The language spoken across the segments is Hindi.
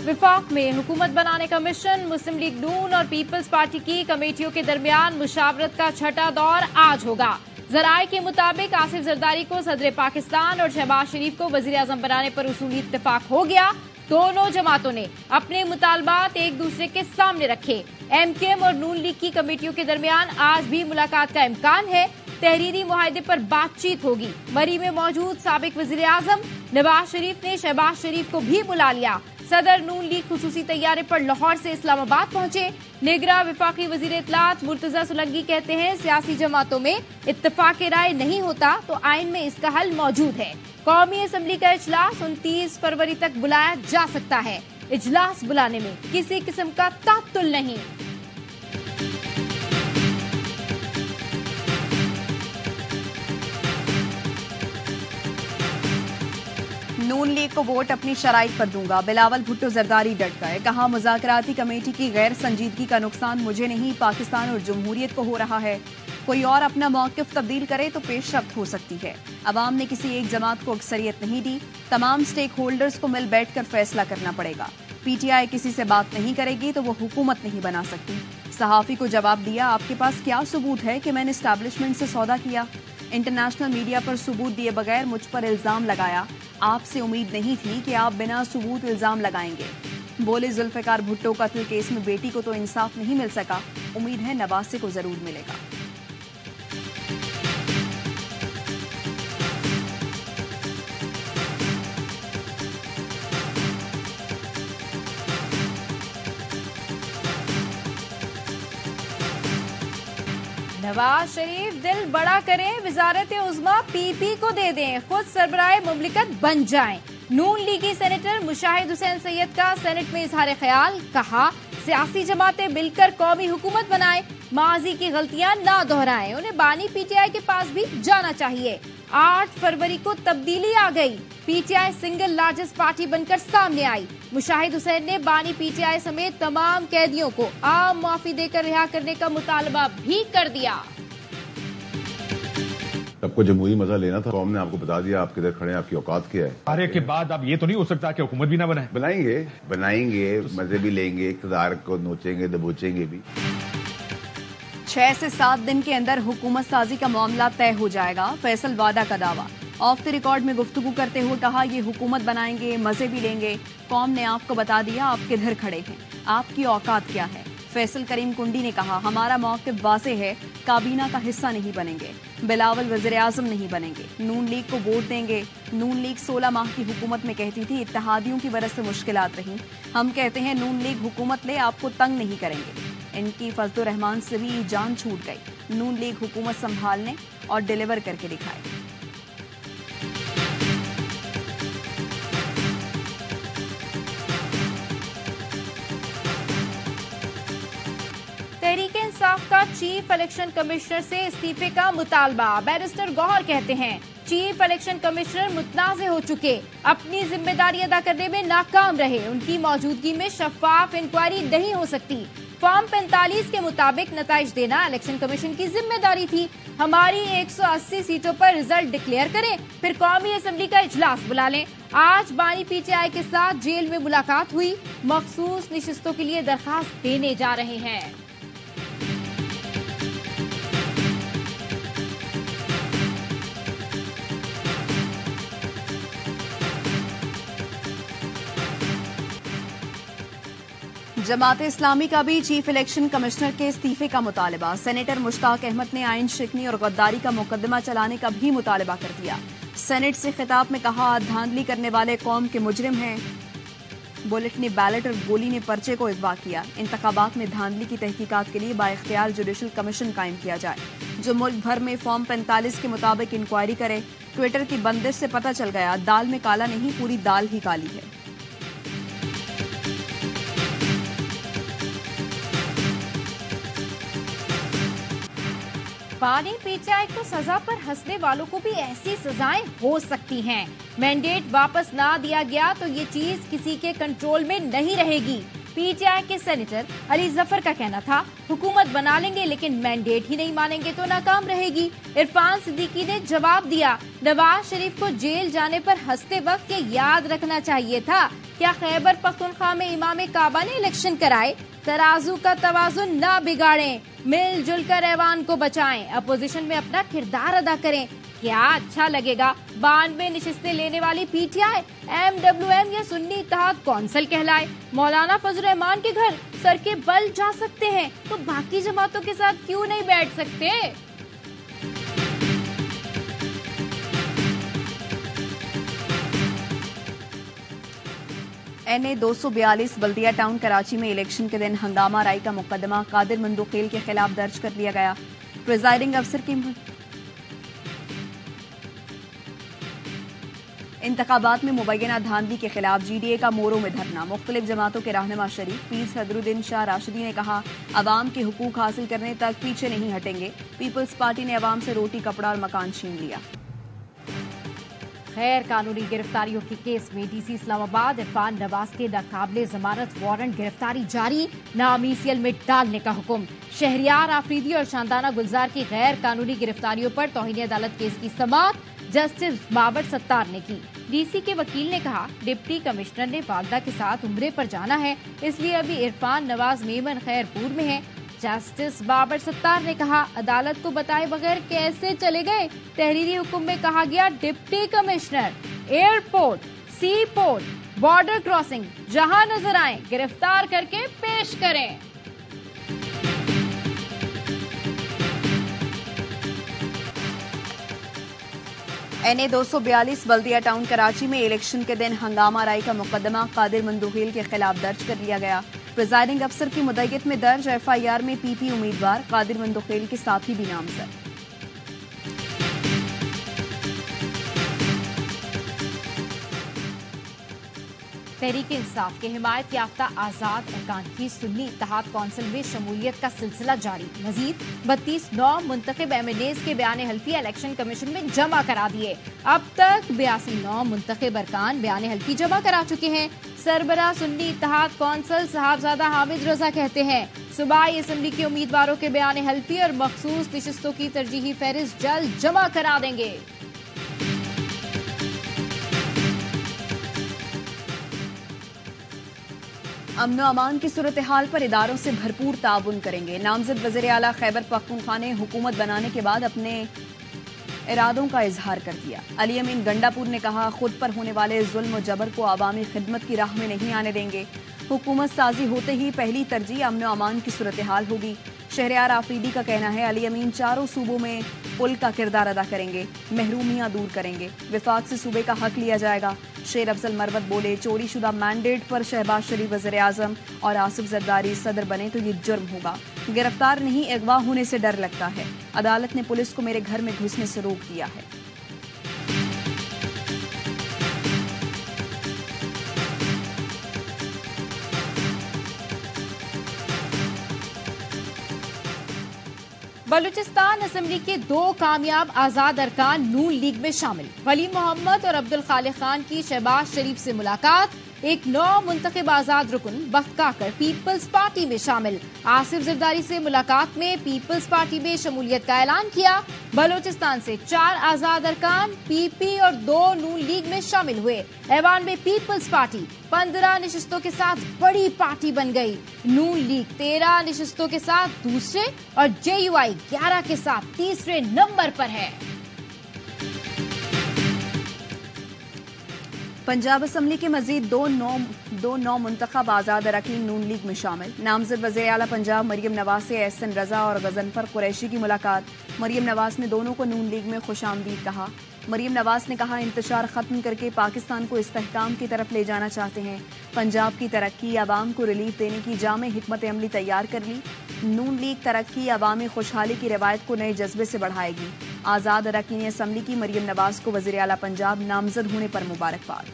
विफाक में हुकूमत बनाने का मिशन, मुस्लिम लीग नून और पीपल्स पार्टी की कमेटियों के दरमियान मुशावरत का छठा दौर आज होगा। जराये के मुताबिक आसिफ जरदारी को सदर पाकिस्तान और शहबाज शरीफ को वजीर आजम बनाने पर उसूली इत्तेफाक हो गया। दोनों जमातों ने अपने मुतालबात एक दूसरे के सामने रखे। एमकेएम और नून लीग की कमेटियों के दरमियान आज भी मुलाकात का इम्कान है। तहरीरी मुआहदे पर बातचीत होगी। मरी में मौजूद साबिक वजीर आजम नवाज शरीफ ने शहबाज शरीफ को भी बुला लिया। सदर नून लीग खुसूसी तैयारे पर लाहौर से इस्लामाबाद पहुंचे। निगरां वफाकी वजीर इत्तलात मुर्तजा सुलंगी कहते हैं, सियासी जमातों में इत्तफाक राय नहीं होता तो आइन में इसका हल मौजूद है। कौमी असम्बली का इजलास 29 फरवरी तक बुलाया जा सकता है। इजलास बुलाने में किसी किस्म का तात्तुल नहीं। नून लीग को वोट अपनी शराइत पर दूंगा, बिलावल भुट्टो जरदारी डट गए। कहा, मुज़ाकराती कमेटी की गैर संजीदगी का नुकसान मुझे नहीं पाकिस्तान और जमहूरियत को हो रहा है। कोई और अपना मौक़िफ़ तब्दील करे तो पेशरफ्त हो सकती है। अवाम ने किसी एक जमात को अक्सरियत नहीं दी, तमाम स्टेक होल्डर्स को मिल बैठकर फैसला करना पड़ेगा। पीटीआई किसी से बात नहीं करेगी तो वो हुकूमत नहीं बना सकती। सहाफ़ी को जवाब दिया, आपके पास क्या सबूत है कि मैंने एस्टैब्लिशमेंट से सौदा किया? इंटरनेशनल मीडिया पर सबूत दिए बगैर मुझ पर इल्जाम लगाया। आपसे उम्मीद नहीं थी कि आप बिना सबूत इल्जाम लगाएंगे। बोले, जुल्फ़िकार भुट्टो कत्ल केस में बेटी को तो इंसाफ नहीं मिल सका, उम्मीद है नवासे को जरूर मिलेगा। नवाज शरीफ दिल बड़ा करें, वजारत उज़्मा पीपी को दे दें, खुद सरबराह मुमलिकत बन जाएं। नून लीगी सेनेटर मुशाहिद हुसैन सैयद का सेनेट में इजहार ख्याल। कहा, सियासी जमातें मिलकर कौमी हुकूमत बनाएं, माजी की गलतियां ना दोहराएं। उन्हें बानी पीटीआई के पास भी जाना चाहिए। 8 फरवरी को तब्दीली आ गई। पीटीआई सिंगल लार्जेस्ट पार्टी बनकर सामने आई। मुशाहिद हुसैन ने बानी पीटीआई समेत तमाम कैदियों को आम माफी देकर रिहा करने का मुतालबा भी कर दिया। सबको जमहूरी मजा लेना था, कौम ने आपको बता दिया आप किधर खड़े हैं, आपकी औकात क्या है। कार्य के बाद अब ये तो नहीं हो सकता कि हुकूमत भी ना बनाएंगे, मजे भी लेंगे, इक़्तिदार को नोचेंगे दबोचेंगे भी। 6 से 7 दिन के अंदर हुकूमत साजी का मामला तय हो जाएगा, फैसल वादा का दावा। ऑफ द रिकॉर्ड में गुफ्तगू करते हुए कहा, ये हुकूमत बनाएंगे, मजे भी लेंगे। कौम ने आपको बता दिया आप किधर खड़े हैं, आपकी औकात क्या है। फैसल करीम कुंडी ने कहा, हमारा मौक़िफ़ वाज़ेह है, काबीना का हिस्सा नहीं बनेंगे, बिलावल वज़ीर आज़म नहीं बनेंगे, नून लीग को वोट देंगे। नून लीग 16 माह की हुकूमत में कहती थी इत्तेहादियों की वजह से मुश्किलात रहीं। हम कहते हैं नून लीग हुकूमत ले, आपको तंग नहीं करेंगे। इनकी फजलुर रहमान से भी जान छूट गई। नून लीग हुकूमत संभालने और डिलीवर करके दिखाए। तहरीक इंसाफ का चीफ इलेक्शन कमिश्नर से इस्तीफे का मुतालबा। बैरिस्टर गौहर कहते हैं, चीफ इलेक्शन कमिश्नर मुतनाज़े हो चुके, अपनी जिम्मेदारी अदा करने में नाकाम रहे। उनकी मौजूदगी में शफाफ इंक्वायरी नहीं हो सकती। फॉर्म 45 के मुताबिक नताइज देना इलेक्शन कमीशन की जिम्मेदारी थी। हमारी 180 सीटों पर रिजल्ट डिक्लेयर करें, फिर कौमी असम्बली का इजलास बुला लें। आज बानी पीटीआई के साथ जेल में मुलाकात हुई। मखसूस नशिस्तों के लिए दरखास्त देने जा रहे हैं। जमात इस्लामी का भी चीफ इलेक्शन कमिश्नर के इस्तीफे का मुतालबा। सेनेटर मुश्ताक अहमद ने आइन शिकनी और गद्दारी का मुकदमा चलाने का भी मुतालबा कर दिया। सेनेट से खिताब में कहा, धांधली करने वाले कौम के मुजरिम हैं। बुलेट ने बैलेट और गोली ने पर्चे को अगवा किया। इंतखाबात में धांधली की तहकीकात के लिए बाइख्तियार जुडिशल कमीशन कायम किया जाए, जो मुल्क भर में फॉर्म 45 के मुताबिक इंक्वायरी करे। ट्विटर की बंदिश से पता चल गया, दाल में काला नहीं, पूरी दाल ही काली है। बानी पीटीआई को सजा पर हंसने वालों को भी ऐसी सजाएं हो सकती हैं। मैंडेट वापस ना दिया गया तो ये चीज किसी के कंट्रोल में नहीं रहेगी। पीटीआई के सेनेटर अली जफर का कहना था, हुकूमत बना लेंगे लेकिन मैंडेट ही नहीं मानेंगे तो नाकाम रहेगी। इरफान सिद्दीकी ने जवाब दिया, नवाज शरीफ को जेल जाने पर हंसते वक्त ये याद रखना चाहिए था क्या खैबर पख्तूनख्वा में इमाम काबा ने इलेक्शन कराए? तराजू का तवाजुन ना बिगाड़ें, मिलजुल कर ऐवान को बचाएं, अपोजिशन में अपना किरदार अदा करें। क्या अच्छा लगेगा 92 निशिस्तें लेने वाली पीटीआई MWM या सुन्नी इत्तेहाद कौंसिल कहलाए? मौलाना फजल रहमान के घर सर के बल जा सकते हैं तो बाकी जमातों के साथ क्यों नहीं बैठ सकते? NA 242 बल्दिया टाउन कराची में इलेक्शन के दिन हंगामा राई का मुकदमा कादिर मंदुखेल के खिलाफ दर्ज कर लिया गया। प्रिजाइडिंग अफसर की इंतखाबात में मुबैना धांधली के खिलाफ GDA का मोरों में धरना। मुख्तलिफ जमातों के रहनुमा शरीफ पीर सदरुद्दीन शाह राशिदी ने कहा, अवाम के हुकूक हासिल करने तक पीछे नहीं हटेंगे। पीपल्स पार्टी ने अवाम से रोटी कपड़ा और मकान छीन लिया। गैर कानूनी गिरफ्तारियों के केस में DC इस्लामाबाद इरफान नवाज के नाकाबिले जमानत वारंट गिरफ्तारी जारी, नामी सीएल में डालने का हुक्म। शहरियार आफरीदी और शांताना गुलजार की गैर कानूनी गिरफ्तारियों पर तौहीन अदालत केस की समाअत जस्टिस बाबर सत्तार ने की। DC के वकील ने कहा, डिप्टी कमिश्नर ने वागदा के साथ उम्रे पर जाना है, इसलिए अभी इरफान नवाज मेमन खैरपुर में है। जस्टिस बाबर सत्तार ने कहा, अदालत को बताए बगैर कैसे चले गए? तहरीरी हुक्म में कहा गया, डिप्टी कमिश्नर एयरपोर्ट, सी पोर्ट, बॉर्डर क्रॉसिंग जहां नजर आए गिरफ्तार करके पेश करें। NA 242 बल्दिया टाउन कराची में इलेक्शन के दिन हंगामा राई का मुकदमा कादिर मंदुखेल के खिलाफ दर्ज कर लिया गया। प्रिजाइडिंग अफसर की मुद्दत में दर्ज FIR में PP उम्मीदवार कादिर मंदुखेल के साथी भी नामजद। तहरीक इंसाफ के हिमायत याफ्ता आजाद अरकान की सुन्नी इत्तेहाद कौंसिल में शमूलियत का सिलसिला जारी। मजीद 32 नौ मुंतखब MNAs के बयान हल्फी इलेक्शन कमीशन में जमा करा दिए। अब तक 82 नौ मुंतखब अरकान बयान हल्फी जमा करा चुके हैं। सरबरा सुन्नी इत्तेहाद कौंसिल साहबजादा हामिद रजा कहते हैं, सूबाई असम्बली के उम्मीदवारों के बयान हल्फी और मखसूस नशिस्तों की तरजीही फहरिस्त जल्द जमा करा देंगे। अमनो अमान की सूरत हाल पर इदारों से भरपूर ताउन करेंगे। नामजद वज़ीर आला खैबर पख्तूनख्वा ने हुकूमत बनाने के बाद अपने इरादों का इजहार कर दिया। अली अमीन गंडापुर ने कहा, खुद पर होने वाले जुल्म और जबर को आवामी खिदमत की राह में नहीं आने देंगे। हुकूमत साजी होते ही पहली तरजीह अमनो अमान की सूरत हाल होगी। शहरियार आफरीदी का कहना है, अली अमीन चारों सूबों में पुल का किरदार अदा करेंगे, महरूमियां दूर करेंगे, विफाक से सूबे का हक लिया जाएगा। शेर अफजल मरवत बोले, चोरी शुदा मैंडेट पर शहबाज शरीफ वज़ीर आज़म और आसिफ जरदारी सदर बने तो ये जुर्म होगा। गिरफ्तार नहीं, अगवा होने से डर लगता है। अदालत ने पुलिस को मेरे घर में घुसने से रोक दिया है। बलूचिस्तान असेंबली के 2 कामयाब आजाद अरकान नून लीग में शामिल। वली मोहम्मद और अब्दुल खालिक खान की शहबाज शरीफ से मुलाकात। एक नौ मुंतखब आजाद रुकन वक्त काकर पीपल्स पार्टी में शामिल। आसिफ जरदारी से मुलाकात में पीपल्स पार्टी में शमूलियत का ऐलान किया। बलूचिस्तान से 4 आजाद अरकान PP और 2 नून लीग में शामिल हुए। ऐवान में पीपल्स पार्टी 15 निशिस्तों के साथ बड़ी पार्टी बन गई। नून लीग 13 निशिस्तों के साथ दूसरे और JUI 11 के साथ तीसरे नंबर पर है। पंजाब असम्बली के मजीद दो नौ मुंतखब आजाद अरकान नून लीग में शामिल। नामजद वज़ीर आला पंजाब मरियम नवाज से एहसन रजा और गजनफर कुरैशी की मुलाकात। मरियम नवाज ने दोनों को नून लीग में खुशामदीद कहा। मरियम नवाज ने कहा, इंतशार खत्म करके पाकिस्तान को इस्तेहकाम की तरफ ले जाना चाहते हैं। पंजाब की तरक्की, आवाम को रिलीफ देने की जामे हिकमत अमली तैयार कर ली। नून लीग तरक्की, अवामी खुशहाली की रवायत को नए जज्बे से बढ़ाएगी। आजाद अरकान असम्बली की मरियम नवाज को वज़ीर आला पंजाब नामजद होने पर मुबारकबाद।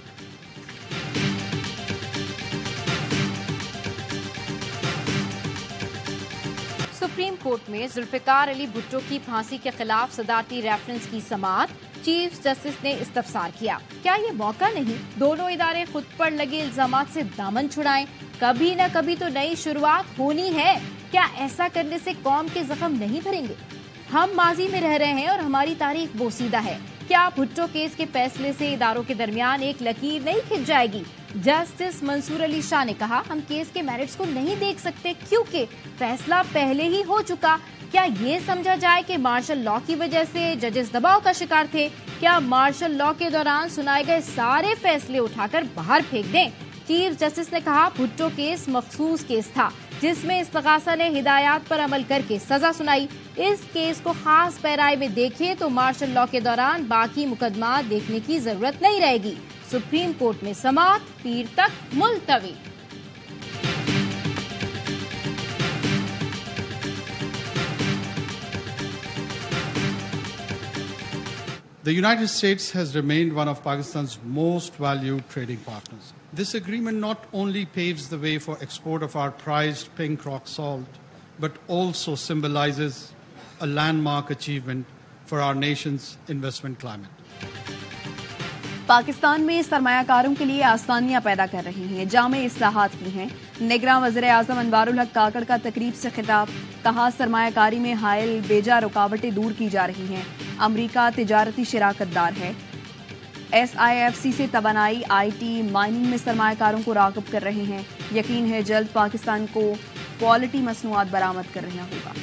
सुप्रीम कोर्ट में जुल्फिकार अली भुट्टो की फांसी के खिलाफ सदारती रेफरेंस की समाअत। चीफ जस्टिस ने इस्तफसार किया, क्या ये मौका नहीं दोनों इदारे खुद पर लगे इल्जामात से दामन छुड़ाएं? कभी न कभी तो नई शुरुआत होनी है। क्या ऐसा करने से कौम के जख्म नहीं भरेंगे? हम माजी में रह रहे हैं और हमारी तारीख बोसीदा है। क्या भुट्टो केस के फैसले से इदारों के दरमियान एक लकीर नहीं खिंच जाएगी? जस्टिस मंसूर अली शाह ने कहा, हम केस के मेरिट्स को नहीं देख सकते क्योंकि फैसला पहले ही हो चुका। क्या ये समझा जाए कि मार्शल लॉ की वजह से जजेस दबाव का शिकार थे? क्या मार्शल लॉ के दौरान सुनाए गए सारे फैसले उठाकर बाहर फेंक दें? चीफ जस्टिस ने कहा, भुट्टो केस मखसूस केस था जिसमें इस्तगासा ने हिदायत पर अमल करके सजा सुनाई। इस केस को खास पैराए में देखें तो मार्शल लॉ के दौरान बाकी मुकदमा देखने की जरूरत नहीं रहेगी। सुप्रीम कोर्ट में समाअत पीर तक मुलतवी। The United States has remained one of Pakistan's most valued trading partners. This agreement not only paves the way for export of our prized pink rock salt, but also symbolizes a landmark achievement for our nation's investment climate. Pakistan में सरमायाकारों के लिए आसानियां पैदा कर रही हैं, जामे इस्लाहात की हैं। निगरान वज़ीर-ए-आज़म अनवारुल हक काकड़ का तकरीब से खिताब, कहा सरमायाकारी में हायल बेजा रुकावटें दूर की जा रही हैं। अमरीका तिजारती शराकतदार है। SIFC से तवानाई, IT, माइनिंग में सरमायाकारों को राग़िब कर रहे हैं। यकीन है जल्द पाकिस्तान को क्वालिटी मसनूआत बरामद कर रहा होगा।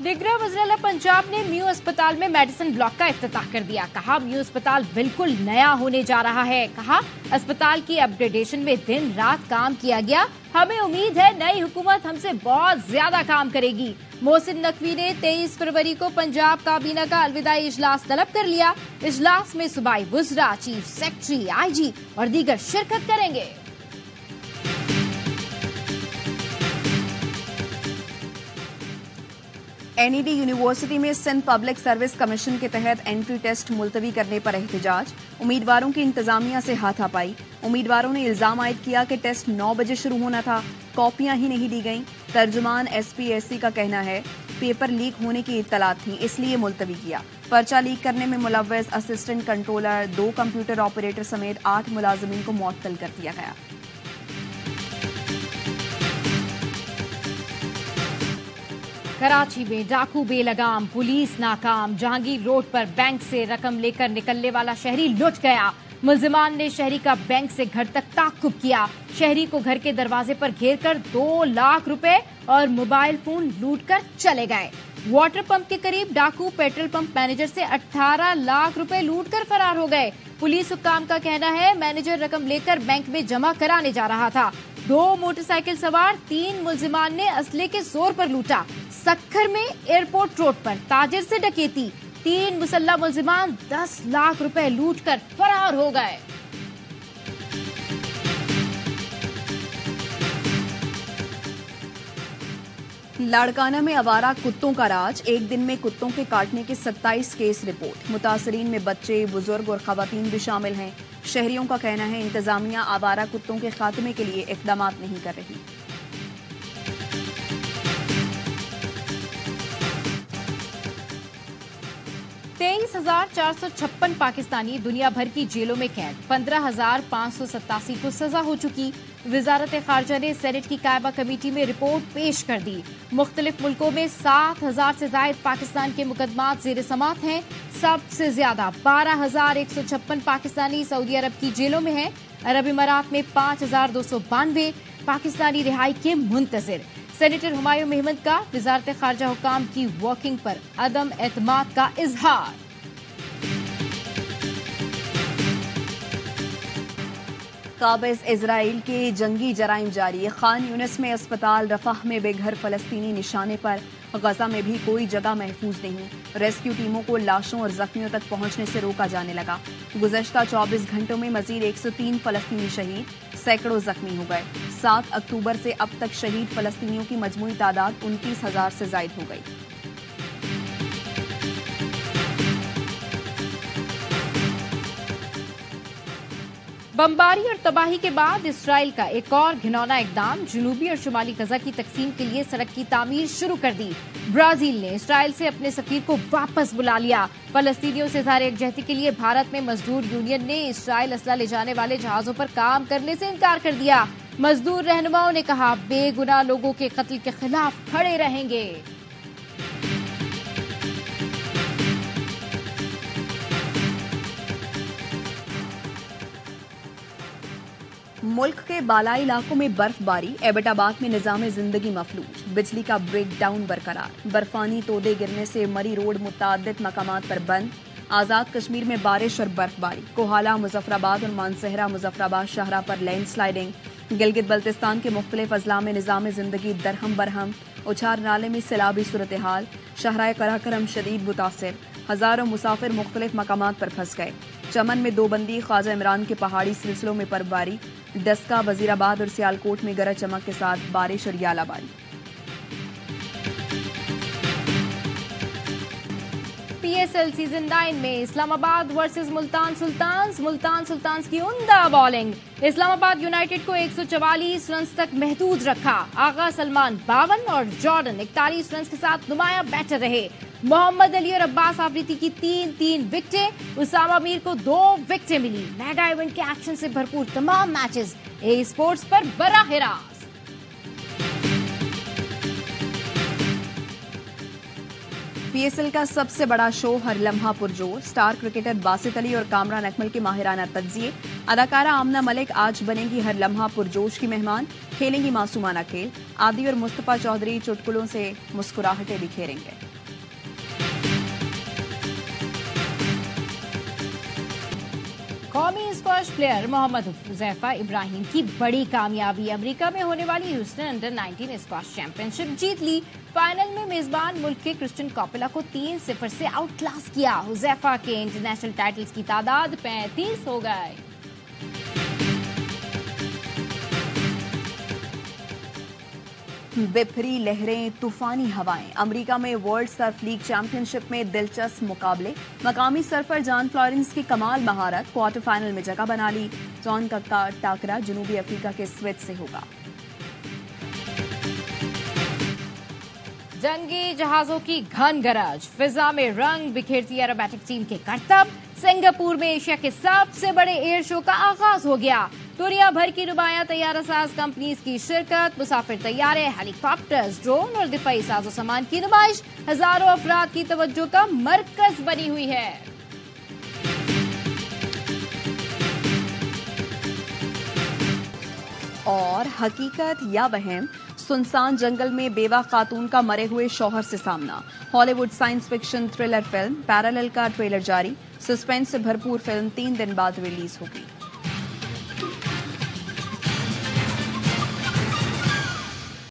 दिग्रा वज़ीर पंजाब ने म्यू अस्पताल में मेडिसिन ब्लॉक का इफ्तिताह कर दिया। कहा, म्यू अस्पताल बिल्कुल नया होने जा रहा है। कहा, अस्पताल की अपग्रेडेशन में दिन रात काम किया गया। हमें उम्मीद है नई हुकूमत हमसे बहुत ज्यादा काम करेगी। मोहसिन नकवी ने 23 फरवरी को पंजाब काबीना का अलविदाई इजलास तलब कर लिया। इजलास में सूबाई वुज़रा, चीफ सेक्रेटरी, IG और दीगर शिरकत करेंगे। NED यूनिवर्सिटी में सिंध पब्लिक सर्विस कमीशन के तहत एंट्री टेस्ट मुलतवी करने पर एहतजाज। उम्मीदवारों की इंतजामिया से हाथापाई। उम्मीदवारों ने इल्जाम आयद किया कि टेस्ट 9 बजे शुरू होना था, कॉपियां ही नहीं दी गईं। तर्जुमान SPSC का कहना है पेपर लीक होने की इत्तलात थी, इसलिए मुलतवी किया। पर्चा लीक करने में मुलव्वस असिस्टेंट कंट्रोलर, 2 कंप्यूटर ऑपरेटर समेत 8 मुलाजिमीन को मुअत्तल कर दिया गया। कराची में डाकू बेलगाम, पुलिस नाकाम। जहांगीर रोड पर बैंक से रकम लेकर निकलने वाला शहरी लुट गया। मुल्जिमान ने शहरी का बैंक से घर तक ताक़ुब किया। शहरी को घर के दरवाजे पर घेर कर 2 लाख रुपए और मोबाइल फोन लूट कर चले गए। वाटर पंप के करीब डाकू पेट्रोल पंप मैनेजर से 18 लाख रुपए लूट कर फरार हो गए। पुलिस हुक्काम का कहना है मैनेजर रकम लेकर बैंक में जमा कराने जा रहा था। 2 मोटरसाइकिल सवार 3 मुल्जिमान ने असले के जोर पर लूटा। सक्खर में एयरपोर्ट रोड पर ताजिर से डकैती। 3 मुसल्ला मुल्जिमान 10 लाख रुपए लूट कर फरार हो गए। लाड़काना में आवारा कुत्तों का राज। एक दिन में कुत्तों के काटने के 27 केस रिपोर्ट। मुतासरीन में बच्चे, बुजुर्ग और खवातीन भी शामिल हैं। शहरियों का कहना है इंतजामिया आवारा कुत्तों के खात्मे के लिए इकदाम नहीं कर रही। तेईस 456 पाकिस्तानी दुनिया भर की जेलों में कैद। 15,587 को सजा हो चुकी। वजारत खारजा ने सेनेट की कायमा कमेटी में रिपोर्ट पेश कर दी। मुख्तलिफ मुल्कों में 7,000 से ज्यादा पाकिस्तान के मुकदमात जेर समात हैं। सबसे ज्यादा 12,156 पाकिस्तानी सऊदी अरब की जेलों में हैं। अरब इमारात में 5,292 पाकिस्तानी रिहाई के मुंतजिर। सेनेटर हुमायूं महमूद का वजारत खारजा हुकाम की वर्किंग पर अदम एतमाद का इजहार। काबिज इजराइल के जंगी जराइम जारी। खान यूनिस में अस्पताल, रफाह में बेघर फलस्तीनी निशाने पर। गजा में भी कोई जगह महफूज नहीं। रेस्क्यू टीमों को लाशों और जख्मियों तक पहुंचने से रोका जाने लगा। गुज़श्ता 24 घंटों में मजीद 103 फलस्तीनी शहीद, सैकड़ों जख्मी हो गए। 7 अक्टूबर से अब तक शहीद फलस्तीनियों की मजमूई तादाद 29,000 से जायद हो गई। बमबारी और तबाही के बाद इसराइल का एक और घिनौना इकदाम। जनूबी और शुमाली गजा की तकसीम के लिए सड़क की तामीर शुरू कर दी। ब्राजील ने इसराइल से अपने सफीर को वापस बुला लिया। फलस्तीनियों से इज़हार यकजहती के लिए भारत में मजदूर यूनियन ने इसराइल असला ले जाने वाले जहाजों पर काम करने से इनकार कर दिया। मजदूर रहनुमाओं ने कहा, बेगुनाह लोगों के कत्ल के खिलाफ खड़े रहेंगे। मुल्क के बालाई इलाकों में बर्फबारी, एबटाबाद में निजाम जिंदगी मफलूज, बिजली का ब्रेकडाउन बरकरार, बर्फानी तोदे गिरने से मरी रोड मुताद्दिद मकामात पर बंद। आजाद कश्मीर में बारिश और बर्फबारी, कोहाला, मुजफ्फराबाद और मानसहरा मुजफ्फराबाद शाहरा पर लैंडस्लाइडिंग। गिलगित बल्तिस्तान के मुख्तलिफ अजला में निजाम जिंदगी दरहम बरहम, उछार नाले में सैलाबी सूरत हाल, शाहराए कराकरम शदीद मुतासिर, हजारों मुसाफिर मुख्तलिफ मकामात पर फंस गए। चमन में दो बंदी, ख्वाजा इमरान के पहाड़ी सिलसिलों में बर्फबारी, डस्का, वजीराबाद और सियालकोट में गरज चमक के साथ बारिश और यालाबारी। PSL सीजन 9 में इस्लामाबाद वर्सेस मुल्तान सुल्तान्स, मुल्तान सुल्तान्स की उम्दा बॉलिंग। इस्लामाबाद यूनाइटेड को 144 रन तक महदूद रखा। आगा सलमान 52 और जॉर्डन 41 रन के साथ नुमाया बैटर रहे। मोहम्मद अली और अब्बास आफरीदी की 3-3 विकेटें, उसामा मीर को 2 विकेटें मिली। मेगा इवेंट के एक्शन से भरपूर तमाम मैचेस ए स्पोर्ट्स पर बराह रास्त। PSL का सबसे बड़ा शो हर लम्हा पुरजोर, स्टार क्रिकेटर बासित अली और कामरान अकमल के माहिराना तज्जिए। अदाकारा आमना मलिक आज बनेंगी हर लम्हा पुरजोश की मेहमान, खेलेंगी मासूमाना खेल। आदि और मुस्तफा चौधरी चुटकुलों से मुस्कुराहटें बिखेरेंगे। कौमी स्क्वैश प्लेयर मोहम्मद हुज़ैफा इब्राहिम की बड़ी कामयाबी, अमेरिका में होने वाली ह्यूस्टन अंडर 19 स्क्वैश चैंपियनशिप जीत ली। फाइनल में मेजबान मुल्क के क्रिस्टियन कॉपेला को 3-0 से आउट क्लास किया। हुज़ैफा के इंटरनेशनल टाइटल्स की तादाद 35 हो गए। बिफरी लहरें, तूफानी हवाएं। अमेरिका में वर्ल्ड सर्फ लीग चैंपियनशिप में दिलचस्प मुकाबले। मकामी सर्फर जॉन फ्लोरेंस की कमाल महारत क्वार्टर फाइनल में जगह बना ली। जॉन का टाकरा जनूबी अफ्रीका के स्विच से होगा। जंगी जहाजों की घन गरज, फिजा में रंग बिखेरती एरोबैटिक टीम के करतब। सिंगापुर में एशिया के सबसे बड़े एयर शो का आगाज हो गया। दुनिया भर की नुमाया तैयारा साज कंपनीज की शिरकत, मुसाफिर तैयारे, हेलीकॉप्टर्स, ड्रोन और दिफाई साजो सामान की नुमाइश हजारों अफराद की तवज्जो का मरकज बनी हुई है। और हकीकत या वहम, सुनसान जंगल में बेवा खातून का मरे हुए शौहर से सामना। Hollywood science fiction thriller film parallel का ट्रेलर जारी। सस्पेंस से भरपूर फिल्म 3 दिन बाद रिलीज होगी।